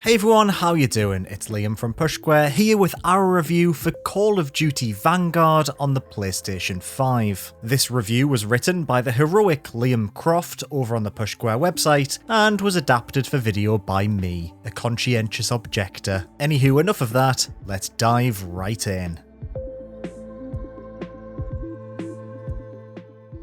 Hey everyone, how you doing? It's Liam from PushSquare here with our review for Call of Duty Vanguard on the PlayStation 5. This review was written by the heroic Liam Croft over on the PushSquare website and was adapted for video by me, a conscientious objector. Anywho, enough of that, let's dive right in.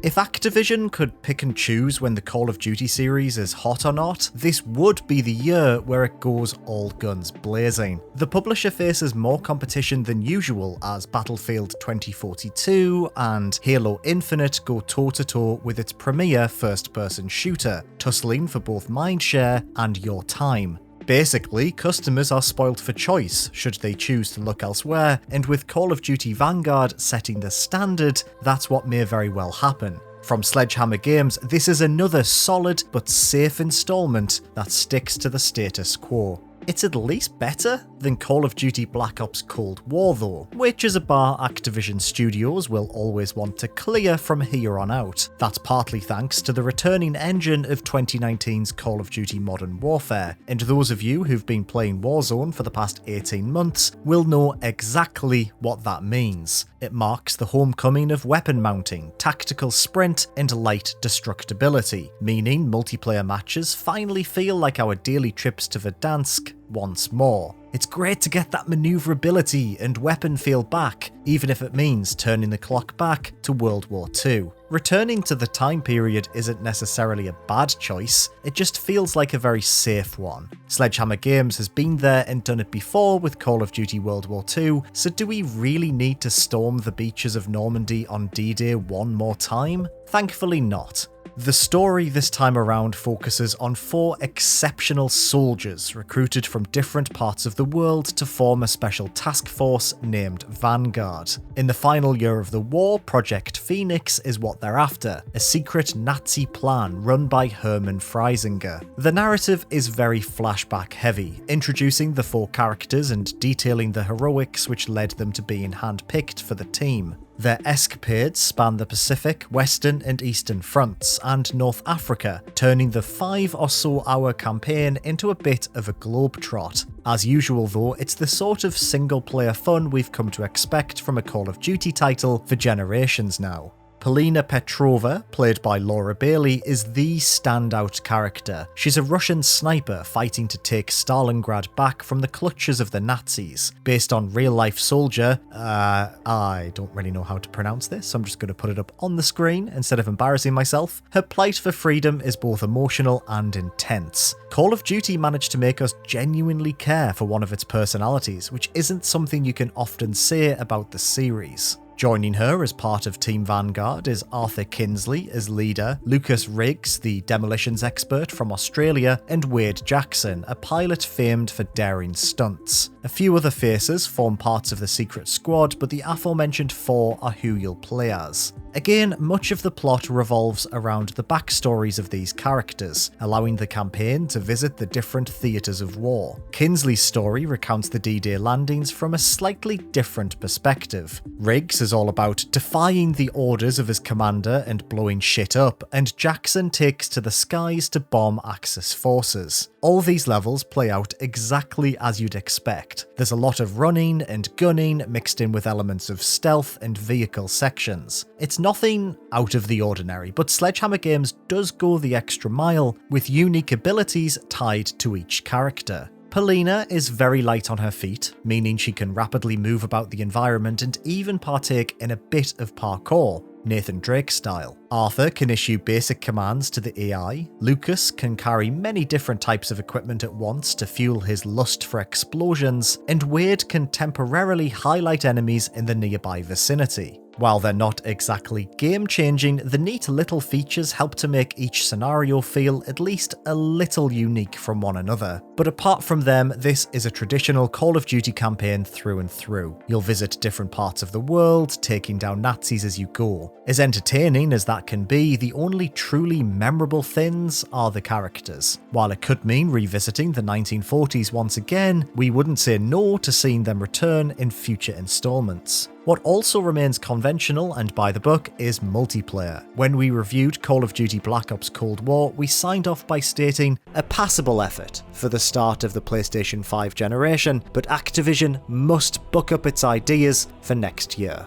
If Activision could pick and choose when the Call of Duty series is hot or not, this would be the year where it goes all guns blazing. The publisher faces more competition than usual as Battlefield 2042 and Halo Infinite go toe-to-toe with its premier first-person shooter, tussling for both mindshare and your time. Basically, customers are spoilt for choice should they choose to look elsewhere, and with Call of Duty Vanguard setting the standard, that's what may very well happen. From Sledgehammer Games, this is another solid but safe installment that sticks to the status quo. It's at least better than Call of Duty Black Ops Cold War though, which is a bar Activision Studios will always want to clear from here on out. That's partly thanks to the returning engine of 2019's Call of Duty Modern Warfare, and those of you who've been playing Warzone for the past 18 months will know exactly what that means. It marks the homecoming of weapon mounting, tactical sprint, and light destructibility, meaning multiplayer matches finally feel like our daily trips to Verdansk once more. It's great to get that maneuverability and weapon feel back, even if it means turning the clock back to World War II. Returning to the time period isn't necessarily a bad choice, it just feels like a very safe one. Sledgehammer Games has been there and done it before with Call of Duty World War II, so do we really need to storm the beaches of Normandy on D-Day one more time? Thankfully not. The story this time around focuses on 4 exceptional soldiers recruited from different parts of the world to form a special task force named Vanguard. In the final year of the war, Project Phoenix is what they're after, a secret Nazi plan run by Hermann Freisinger. The narrative is very flashback heavy, introducing the 4 characters and detailing the heroics which led them to being handpicked for the team. Their escapades span the Pacific, Western and Eastern fronts, and North Africa, turning the 5 or so hour campaign into a bit of a globetrot. As usual though, it's the sort of single player fun we've come to expect from a Call of Duty title for generations now. Polina Petrova, played by Laura Bailey, is the standout character. She's a Russian sniper fighting to take Stalingrad back from the clutches of the Nazis. Based on real-life soldier, I don't really know how to pronounce this, so I'm just going to put it up on the screen instead of embarrassing myself. Her plight for freedom is both emotional and intense. Call of Duty managed to make us genuinely care for one of its personalities, which isn't something you can often say about the series. Joining her as part of Team Vanguard is Arthur Kinsley as leader, Lucas Riggs, the demolitions expert from Australia, and Wade Jackson, a pilot famed for daring stunts. A few other faces form parts of the secret squad, but the aforementioned 4 are who you'll play as. Again, much of the plot revolves around the backstories of these characters, allowing the campaign to visit the different theatres of war. Kinsley's story recounts the D-Day landings from a slightly different perspective. Riggs is all about defying the orders of his commander and blowing shit up, and Jackson takes to the skies to bomb Axis forces. All these levels play out exactly as you'd expect. There's a lot of running and gunning mixed in with elements of stealth and vehicle sections. It's nothing out of the ordinary, but Sledgehammer Games does go the extra mile with unique abilities tied to each character. Polina is very light on her feet, meaning she can rapidly move about the environment and even partake in a bit of parkour, Nathan Drake style. Arthur can issue basic commands to the AI, Lucas can carry many different types of equipment at once to fuel his lust for explosions, and Wade can temporarily highlight enemies in the nearby vicinity. While they're not exactly game-changing, the neat little features help to make each scenario feel at least a little unique from one another. But apart from them, this is a traditional Call of Duty campaign through and through. You'll visit different parts of the world, taking down Nazis as you go. As entertaining as that can be, the only truly memorable things are the characters. While it could mean revisiting the 1940s once again, we wouldn't say no to seeing them return in future installments. What also remains conventional and by the book is multiplayer. When we reviewed Call of Duty Black Ops Cold War, we signed off by stating a passable effort for the start of the PlayStation 5 generation, but Activision must buck up its ideas for next year.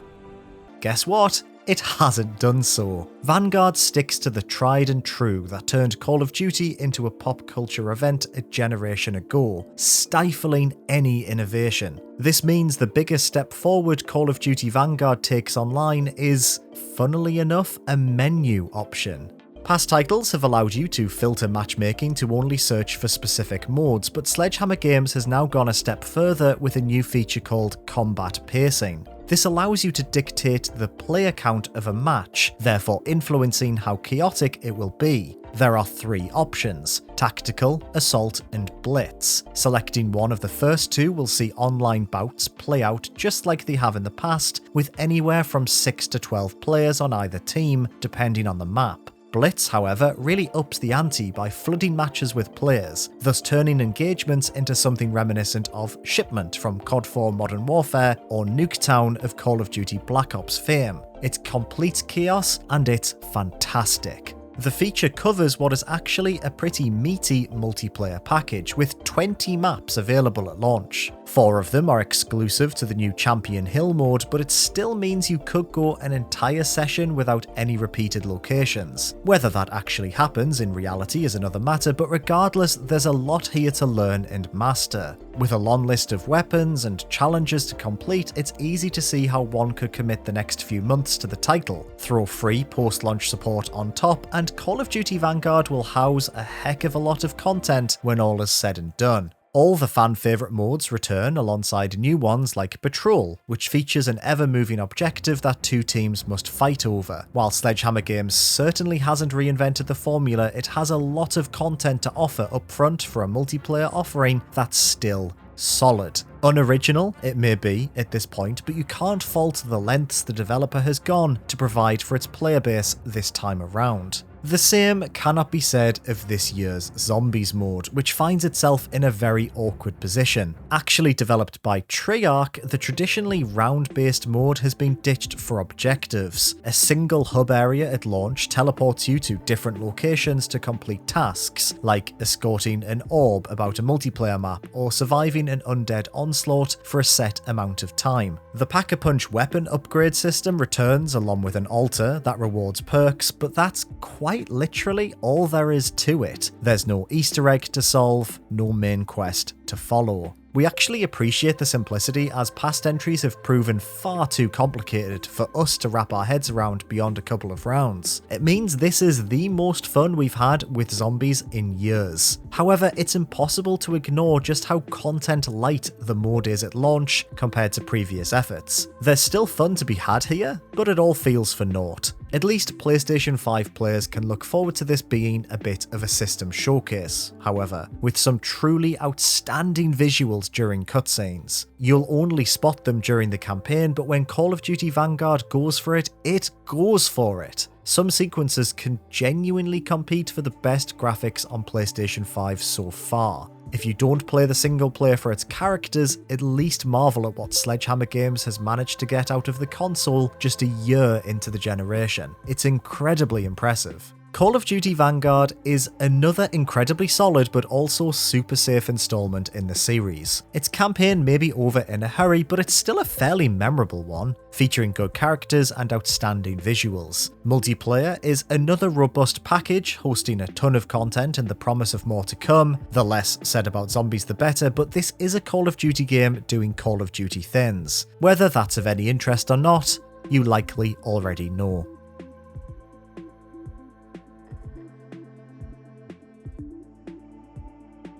Guess what? It hasn't done so. Vanguard sticks to the tried and true that turned Call of Duty into a pop culture event a generation ago, stifling any innovation. This means the biggest step forward Call of Duty Vanguard takes online is, funnily enough, a menu option. Past titles have allowed you to filter matchmaking to only search for specific modes, but Sledgehammer Games has now gone a step further with a new feature called Combat Pacing. This allows you to dictate the player count of a match, therefore influencing how chaotic it will be. There are 3 options: Tactical, Assault, and Blitz. Selecting one of the first 2 will see online bouts play out just like they have in the past, with anywhere from 6 to 12 players on either team, depending on the map. Blitz, however, really ups the ante by flooding matches with players, thus turning engagements into something reminiscent of Shipment from COD 4 Modern Warfare or Nuketown of Call of Duty Black Ops fame. It's complete chaos and it's fantastic. The feature covers what is actually a pretty meaty multiplayer package, with 20 maps available at launch. 4 of them are exclusive to the new Champion Hill mode, but it still means you could go an entire session without any repeated locations. Whether that actually happens in reality is another matter, but regardless, there's a lot here to learn and master. With a long list of weapons and challenges to complete, it's easy to see how one could commit the next few months to the title, throw free post-launch support on top, and Call of Duty Vanguard will house a heck of a lot of content when all is said and done. All the fan favourite modes return alongside new ones like Patrol, which features an ever-moving objective that 2 teams must fight over. While Sledgehammer Games certainly hasn't reinvented the formula, it has a lot of content to offer up front for a multiplayer offering that's still solid. Unoriginal it may be at this point, but you can't fault the lengths the developer has gone to provide for its player base this time around. The same cannot be said of this year's Zombies mode, which finds itself in a very awkward position. Actually developed by Treyarch, the traditionally round-based mode has been ditched for objectives. A single hub area at launch teleports you to different locations to complete tasks, like escorting an orb about a multiplayer map or surviving an undead onslaught for a set amount of time. The Pack-a-Punch weapon upgrade system returns along with an altar that rewards perks, but that's quite literally all there is to it. There's no Easter egg to solve, no main quest to follow. We actually appreciate the simplicity, as past entries have proven far too complicated for us to wrap our heads around beyond a couple of rounds. It means this is the most fun we've had with Zombies in years. However, it's impossible to ignore just how content light the mode is at launch compared to previous efforts. There's still fun to be had here, but it all feels for naught. At least PlayStation 5 players can look forward to this being a bit of a system showcase, however, with some truly outstanding visuals during cutscenes. You'll only spot them during the campaign, but when Call of Duty Vanguard goes for it, it goes for it. Some sequences can genuinely compete for the best graphics on PlayStation 5 so far. If you don't play the single player for its characters, at least marvel at what Sledgehammer Games has managed to get out of the console just a year into the generation. It's incredibly impressive. Call of Duty Vanguard is another incredibly solid but also super safe installment in the series. Its campaign may be over in a hurry, but it's still a fairly memorable one, featuring good characters and outstanding visuals. Multiplayer is another robust package, hosting a ton of content and the promise of more to come. The less said about Zombies the better, but this is a Call of Duty game doing Call of Duty things. Whether that's of any interest or not, you likely already know.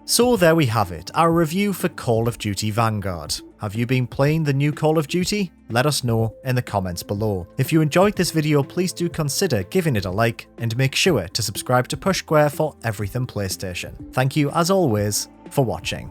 So there we have it, our review for Call of Duty Vanguard. Have you been playing the new Call of Duty? Let us know in the comments below. If you enjoyed this video, please do consider giving it a like and make sure to subscribe to Push Square for everything PlayStation. Thank you as always for watching.